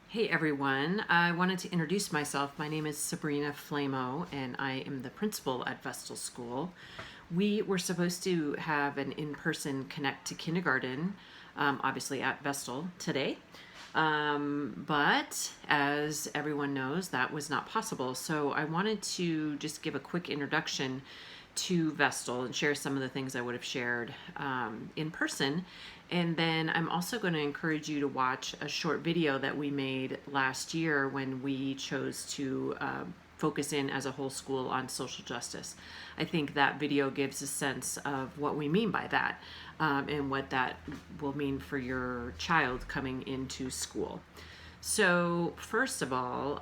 Hey everyone, I wanted to introduce myself. My name is Sabrina Flamo and I am the principal at Vestal School. We were supposed to have an in-person Connect to Kindergarten, obviously at Vestal today. But as everyone knows, that was not possible. So I wanted to just give a quick introduction to Vestal and share some of the things I would have shared in person. And then I'm also going to encourage you to watch a short video that we made last year when we chose to focus in as a whole school on social justice. I think that video gives a sense of what we mean by that and what that will mean for your child coming into school. So, first of all,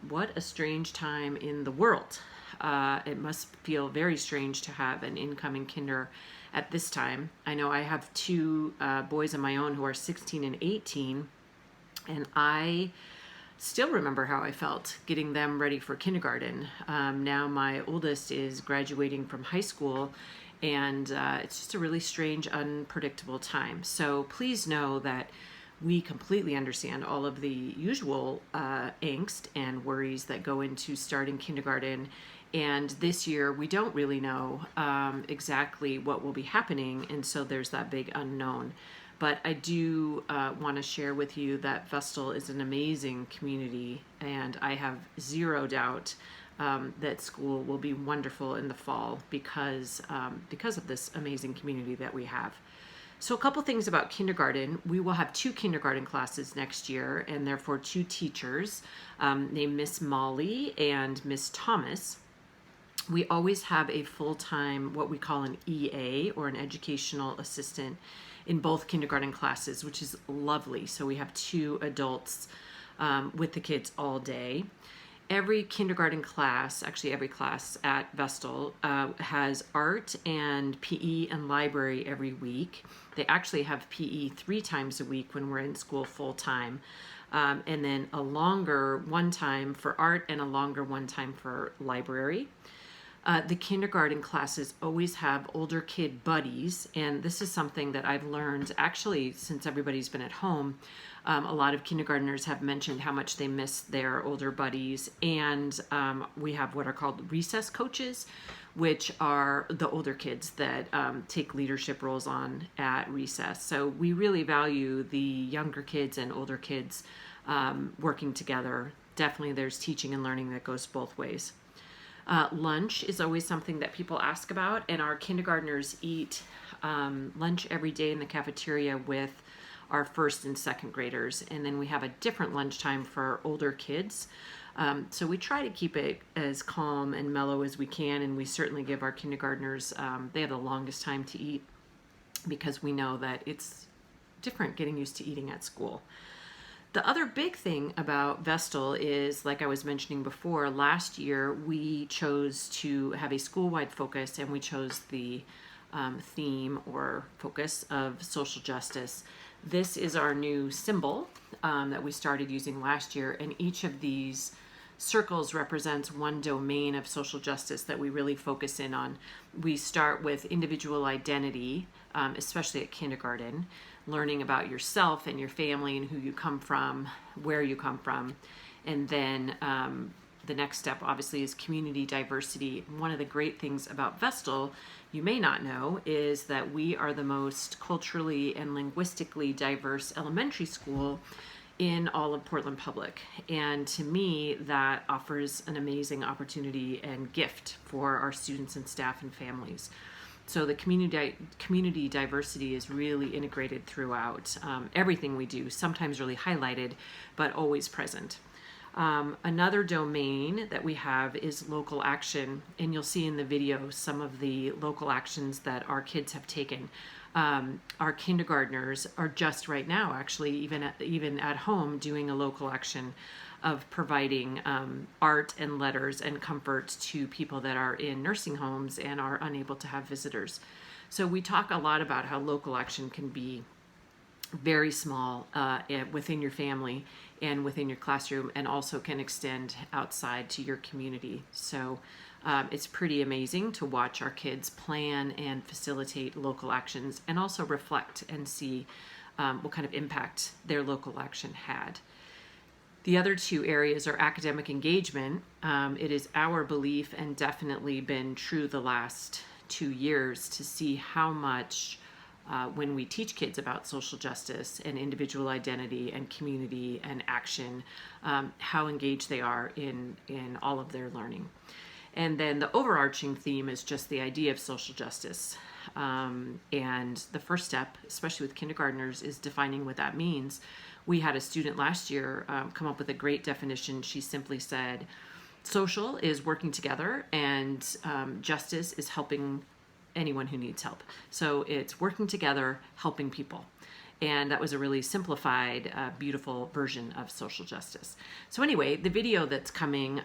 what a strange time in the world. It must feel very strange to have an incoming kinder at this time. I know I have two boys of my own who are 16 and 18, and I still remember how I felt getting them ready for kindergarten. Now my oldest is graduating from high school, and it's just a really strange, unpredictable time. So please know that we completely understand all of the usual angst and worries that go into starting kindergarten. And this year, we don't really know exactly what will be happening, and so there's that big unknown. But I do want to share with you that Vestal is an amazing community, and I have zero doubt that school will be wonderful in the fall because of this amazing community that we have. So a couple things about kindergarten. We will have two kindergarten classes next year, and therefore two teachers named Miss Molly and Miss Thomas. We always have a full-time, what we call an EA, or an educational assistant, in both kindergarten classes, which is lovely. So we have two adults with the kids all day. Every kindergarten class, actually every class at Vestal, has art and PE and library every week. They actually have PE 3 times a week when we're in school full time. And then a longer one time for art and a longer one time for library. The kindergarten classes always have older kid buddies, and this is something that I've learned actually since everybody's been at home. A lot of kindergartners have mentioned how much they miss their older buddies, and we have what are called recess coaches, which are the older kids that take leadership roles on at recess. So we really value the younger kids and older kids working together. Definitely there's teaching and learning that goes both ways. Lunch is always something that people ask about, and our kindergartners eat lunch every day in the cafeteria with our first and second graders, and then we have a different lunchtime for older kids. So we try to keep it as calm and mellow as we can, and we certainly give our kindergartners, they have the longest time to eat because we know that it's different getting used to eating at school. The other big thing about Vestal is, like I was mentioning before, last year we chose to have a school-wide focus, and we chose the theme or focus of social justice. This is our new symbol that we started using last year, and each of these circles represents one domain of social justice that we really focus in on. We start with individual identity, especially at kindergarten, learning about yourself and your family and who you come from, where you come from. And then the next step obviously is community diversity. One of the great things about Vestal, you may not know, is that we are the most culturally and linguistically diverse elementary school in all of Portland Public. And to me, that offers an amazing opportunity and gift for our students and staff and families. So the community diversity is really integrated throughout everything we do, sometimes really highlighted, but always present. Another domain that we have is local action, and you'll see in the video some of the local actions that our kids have taken. Our kindergartners are just right now, actually, even at home, doing a local action of providing art and letters and comfort to people that are in nursing homes and are unable to have visitors. So we talk a lot about how local action can be very small within your family and within your classroom, and also can extend outside to your community. So it's pretty amazing to watch our kids plan and facilitate local actions, and also reflect and see what kind of impact their local action had. The other two areas are academic engagement. It is our belief, and definitely been true the last 2 years, to see how much when we teach kids about social justice and individual identity and community and action, how engaged they are in all of their learning. And then the overarching theme is just the idea of social justice. And the first step, especially with kindergartners, is defining what that means. We had a student last year come up with a great definition. She simply said, social is working together, and justice is helping anyone who needs help. So it's working together, helping people. And that was a really simplified, beautiful version of social justice. So anyway, the video that's coming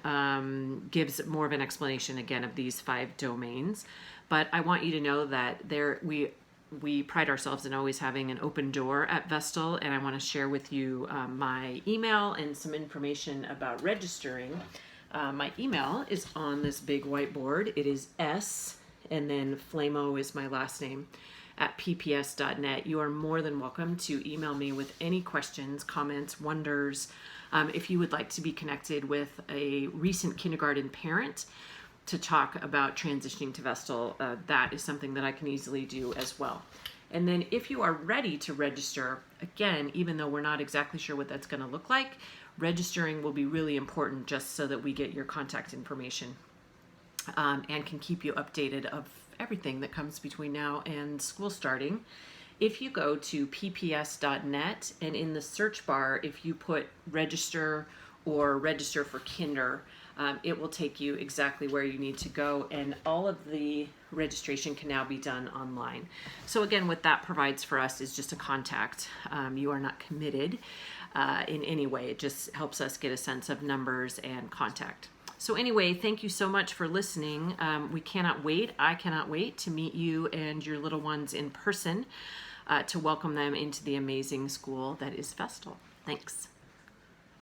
gives more of an explanation, again, of these 5 domains. But I want you to know that we pride ourselves in always having an open door at Vestal, and I want to share with you my email and some information about registering. My email is on this big whiteboard. It is S, and then Flamo is my last name, at pps.net. You are more than welcome to email me with any questions, comments, wonders. If you would like to be connected with a recent kindergarten parent to talk about transitioning to Vestal, that is something that I can easily do as well. And then if you are ready to register, again, even though we're not exactly sure what that's going to look like, registering will be really important just so that we get your contact information and can keep you updated of everything that comes between now and school starting. If you go to pps.net, and in the search bar, if you put register or register for kinder, it will take you exactly where you need to go, and all of the registration can now be done online. So again, what that provides for us is just a contact. You are not committed in any way. It just helps us get a sense of numbers and contact. So anyway, thank you so much for listening. I cannot wait to meet you and your little ones in person, to welcome them into the amazing school that is Vestal. Thanks.